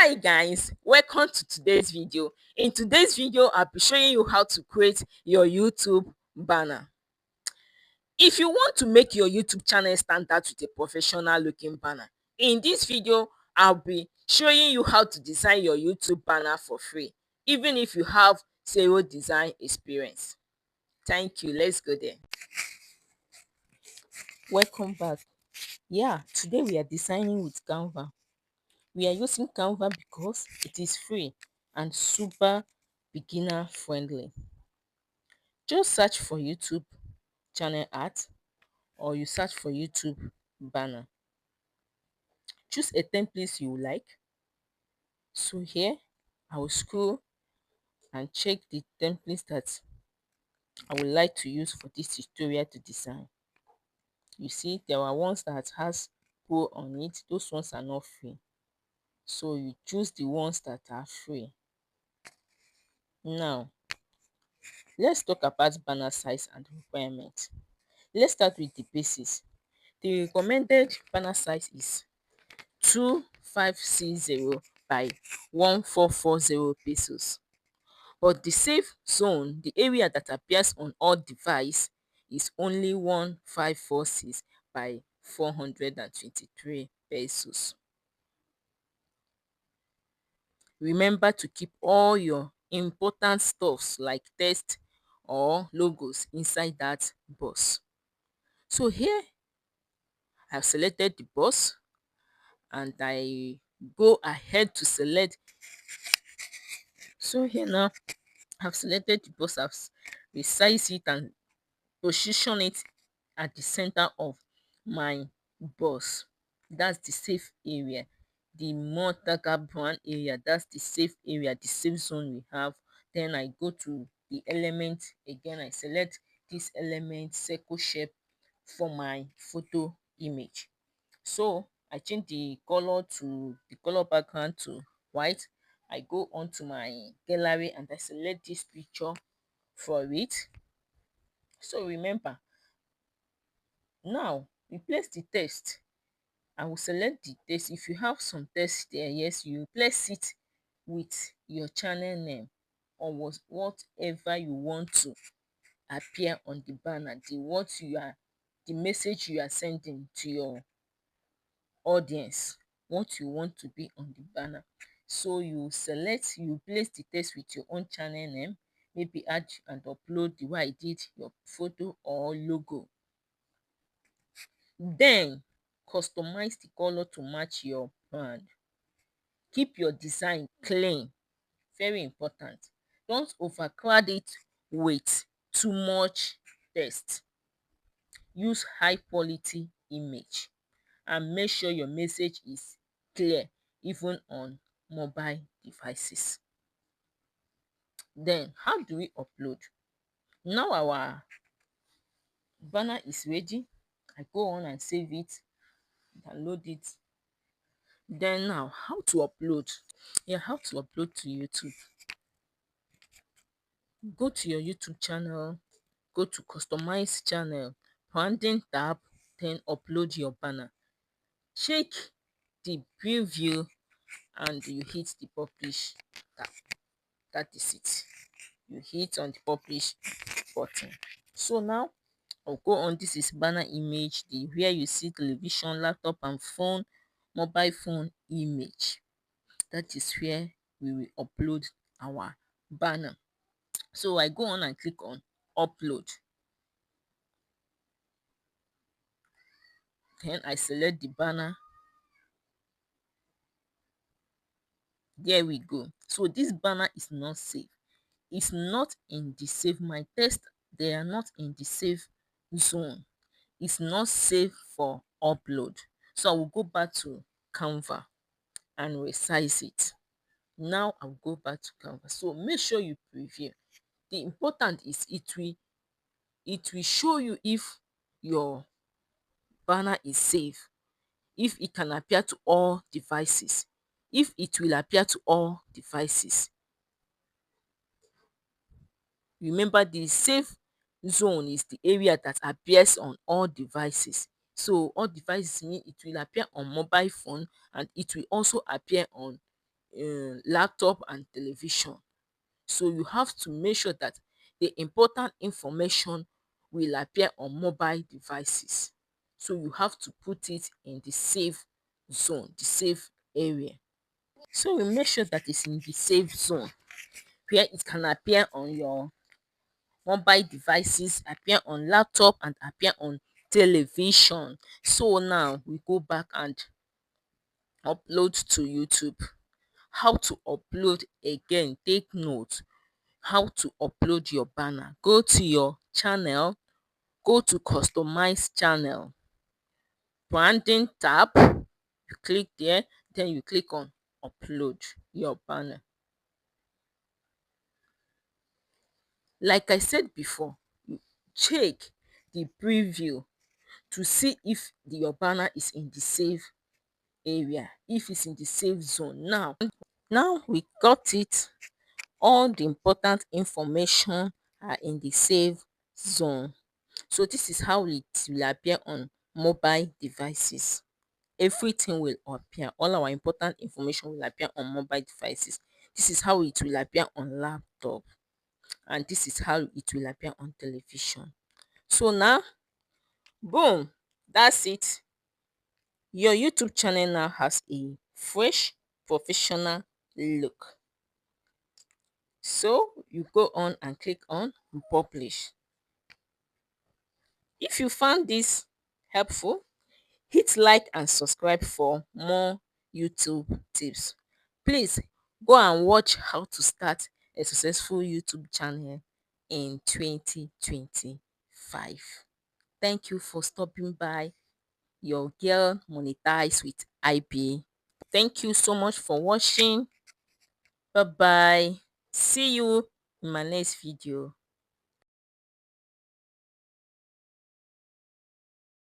Hi guys, welcome to today's video. In today's video, I'll be showing you how to create your YouTube banner. If you want to make your YouTube channel stand out with a professional looking banner, in this video, I'll be showing you how to design your YouTube banner for free, even if you have zero design experience. Thank you. Let's go there. Welcome back. Yeah, today we are designing with Canva. We are using Canva because it is free and super beginner friendly. Just search for YouTube channel art or you search for YouTube banner. Choose a template you like. So here I will scroll and check the templates that I would like to use for this tutorial to design. You see there are ones that has pro on it. Those ones are not free. So you choose the ones that are free. Now let's talk about banner size and requirement. Let's start with the basics. The recommended banner size is 2560 by 1440 pixels. But the safe zone, the area that appears on all device, is only 1546 by 423 pixels. Remember to keep all your important stuffs like text or logos inside that box. So here I've selected the box and I go ahead to select. So here now I've selected the box, I've resized it and position it at the center of my box. That's the safe area. The more darker brown area, that's the safe area, the safe zone we have. Then I go to the element again. I select this element circle shape for my photo image. So I change the color to the color background to white. I go on to my gallery and I select this picture for it. So remember, now replace the text. I will select the text. If you have some text there, yes, you replace it with your channel name or whatever you want to appear on the banner, the message you are sending to your audience, what you want to be on the banner. So you place the text with your own channel name, maybe add and upload the way I did your photo or logo. Then customize the color to match your brand. Keep your design clean, very important. Don't overcrowd it with too much text. Use high quality image and make sure your message is clear even on mobile devices. Then how do we upload? Now our banner is ready. I go on and save it, download it. Then now how to upload? Yeah, how to upload to YouTube. Go to your YouTube channel, go to customize channel, branding tab, then upload your banner. Check the preview and you hit the publish tab. That is it. You hit on the publish button. So now I'll go on. This is banner image, the where you see television, laptop and phone, mobile phone image. That is where we will upload our banner. So I go on and click on upload. Then I select the banner. There we go. So this banner is not safe. It's not in the save. My text, they are not in the save zone. It's not safe for upload. So I will go back to Canva and resize it. Now I'll go back to Canva. So make sure you preview. The important is it will show you if your banner is safe, if it can appear to all devices, if it will appear to all devices. Remember, the safe zone is the area that appears on all devices. So all devices mean it will appear on mobile phone and it will also appear on laptop and television. So you have to make sure that the important information will appear on mobile devices. So you have to put it in the safe zone, the safe area. So you make sure that it's in the safe zone where it can appear on your mobile devices, appear on laptop and appear on television. So now we go back and upload to YouTube. How to upload again, take note. How to upload your banner. Go to your channel, go to customize channel, branding tab, you click there, then you click on upload your banner. Like I said before, you check the preview to see if your banner is in the safe area, if it's in the safe zone. Now we got it. All the important information are in the safe zone. So this is how it will appear on mobile devices. Everything will appear. All our important information will appear on mobile devices. This is how it will appear on laptop. And this is how it will appear on television. So now, boom, that's it. Your YouTube channel now has a fresh, professional look. So you go on and click on publish. If you found this helpful, hit like and subscribe for more YouTube tips. Please go and watch how to start a successful YouTube channel in 2025. Thank you for stopping by. Your girl monetize with IB. Thank you so much for watching. Bye bye. See you in my next video.